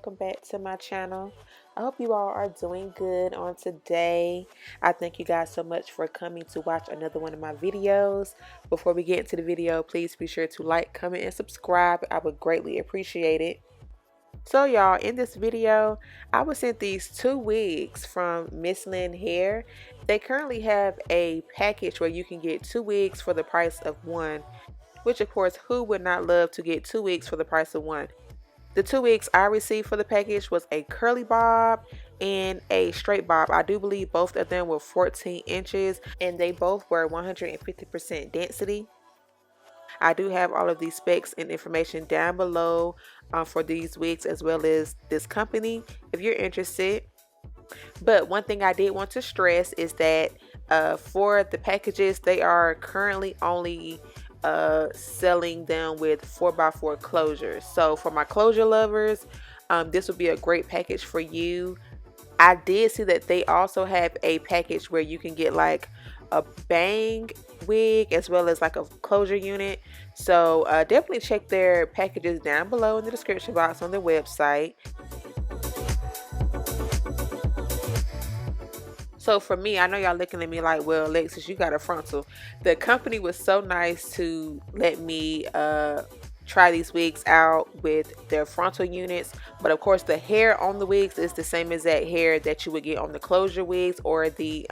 welcome back to my channel. I hope you all are doing good on today. I thank you guys so much for coming to watch another one of my videos. Before we get into the video, please be sure to like, comment, and subscribe. I would greatly appreciate it. So y'all, in this video, I was sent these two wigs from Mslynn HAIR. They currently have a package where you can get two wigs for the price of one, which of course, who would not love to get two wigs for the price of one? The two wigs I received for the package was a curly bob and a straight bob. I do believe both of them were 14 inches and they both were 150% density. I do have all of these specs and information down below for these wigs as well as this company if you're interested. But one thing I did want to stress is that for the packages, they are currently only selling them with 4x4 closures. So for my closure lovers, this would be a great package for you. I did see that they also have a package where you can get like a bang wig as well as like a closure unit. So definitely check their packages down below in the description box on their website. So for me, I know y'all looking at me like, well, Alexis, you got a frontal. The company was so nice to let me try these wigs out with their frontal units. But of course, the hair on the wigs is the same as that hair that you would get on the closure wigs or the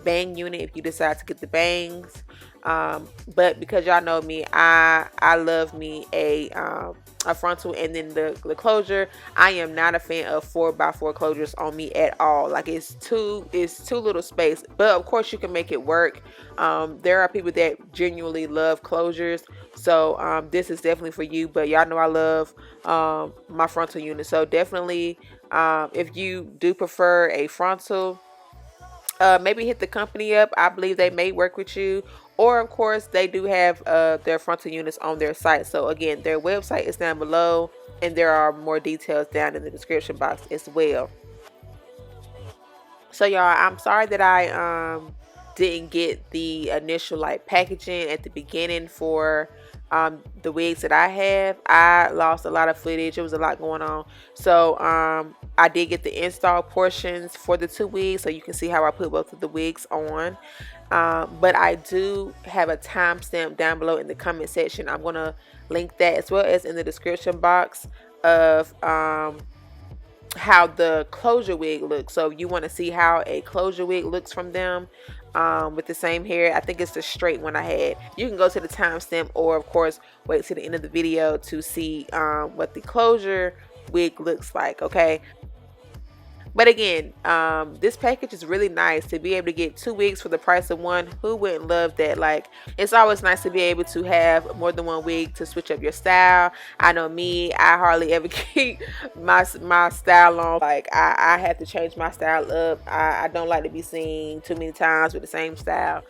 bang unit if you decide to get the bangs. But because y'all know me, I love me a frontal, and then the closure. I am not a fan of 4x4 closures on me at all. Like it's too little space, but of course you can make it work. There are people that genuinely love closures, so this is definitely for you. But y'all know I love my frontal unit, so definitely if you do prefer a frontal, maybe hit the company up. I believe they may work with you. Or of course, they do have their frontal units on their site. So again, their website is down below, and there are more details down in the description box as well. So y'all, I'm sorry that I didn't get the initial like packaging at the beginning for the wigs that I have. I lost a lot of footage. It was a lot going on. So I did get the install portions for the two wigs, so you can see how I put both of the wigs on. But I do have a timestamp down below in the comment section. I'm going to link that as well as in the description box of how the closure wig looks. So you want to see how a closure wig looks from them with the same hair. I think it's the straight one I had. You can go to the timestamp, or of course wait to the end of the video to see what the closure wig looks like. Okay. But again, this package is really nice to be able to get two wigs for the price of one. Who wouldn't love that? Like, it's always nice to be able to have more than one wig to switch up your style. I know me, I hardly ever keep my style on. Like, I have to change my style up. I don't like to be seen too many times with the same style.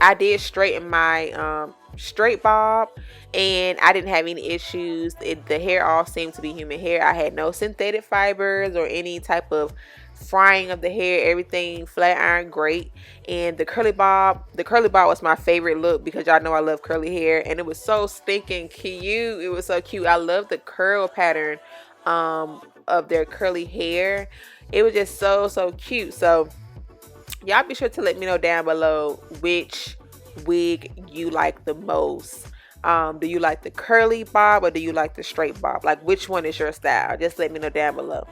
I did straighten my straight bob, and I didn't have any issues. The hair all seemed to be human hair. I had no synthetic fibers or any type of frying of the hair. Everything flat iron great. And the curly bob was my favorite look because y'all know I love curly hair, and it was so stinking cute. It was so cute. I love the curl pattern of their curly hair. It was just so cute. So y'all be sure to let me know down below which wig you like the most. Do you like the curly bob or do you like the straight bob? Like, which one is your style? Just let me know down below.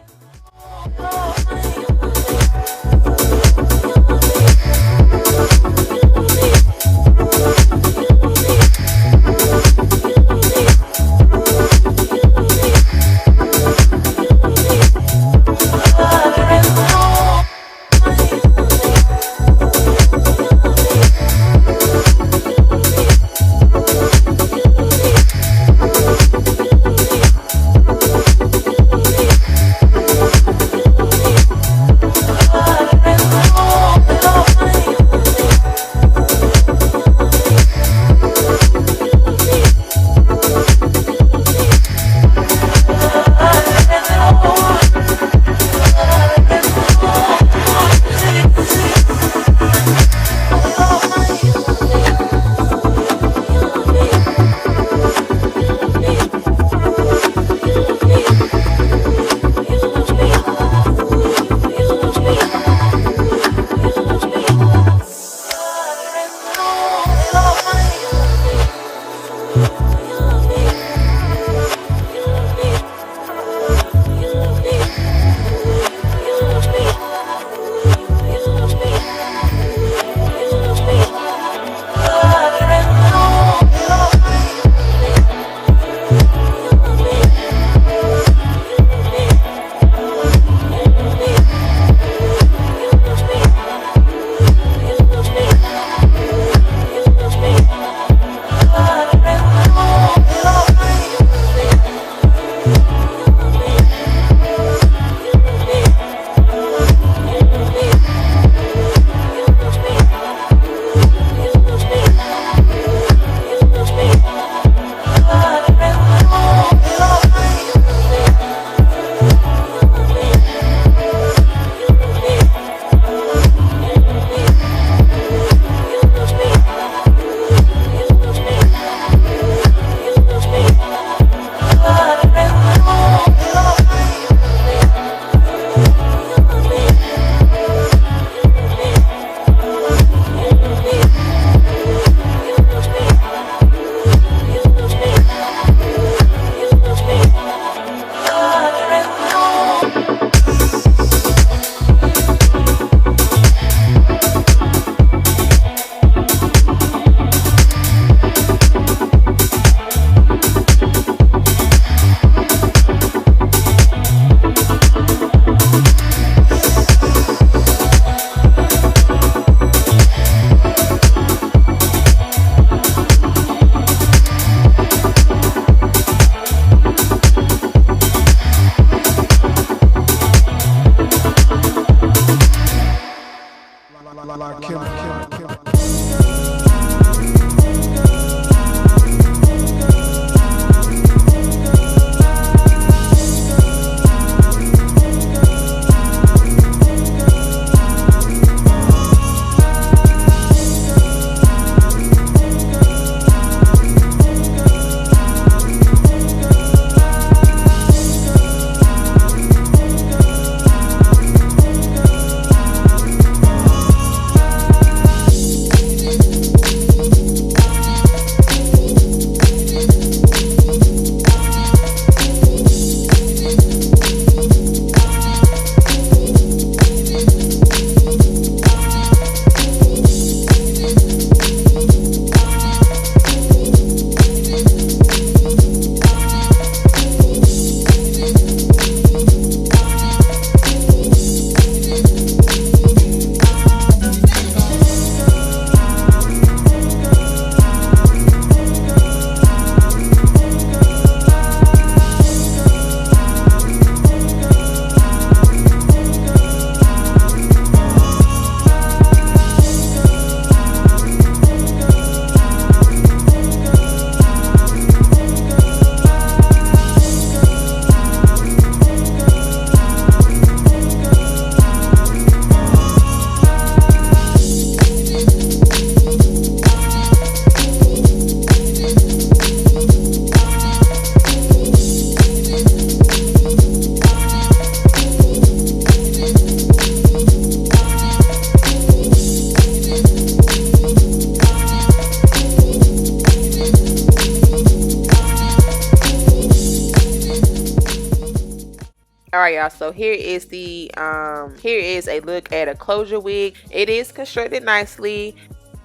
All right, y'all, so here is a look at a closure wig. It is constructed nicely.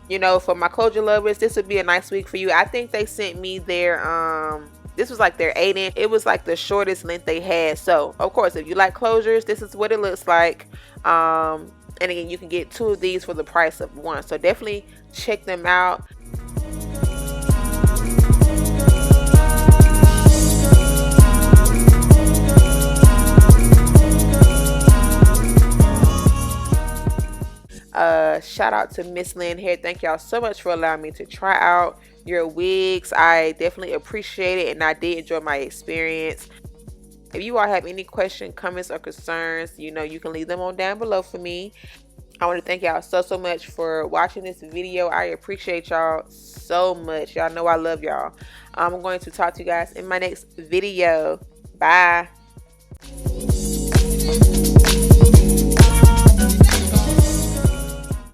You know, for my closure lovers, this would be a nice wig for you. I think they sent me their this was like their 8-inch. It was like the shortest length they had. So of course, if you like closures, this is what it looks like. And again, you can get 2 of these for the price of 1, so definitely check them out. Shout out to Mslynn HAIR. Thank y'all so much for allowing me to try out your wigs. I definitely appreciate it, and I did enjoy my experience. If you all have any questions, comments, or concerns, you know, you can leave them on down below for me. I want to thank y'all so much for watching this video. I appreciate y'all so much. Y'all know I love y'all. I'm going to talk to you guys in my next video. Bye.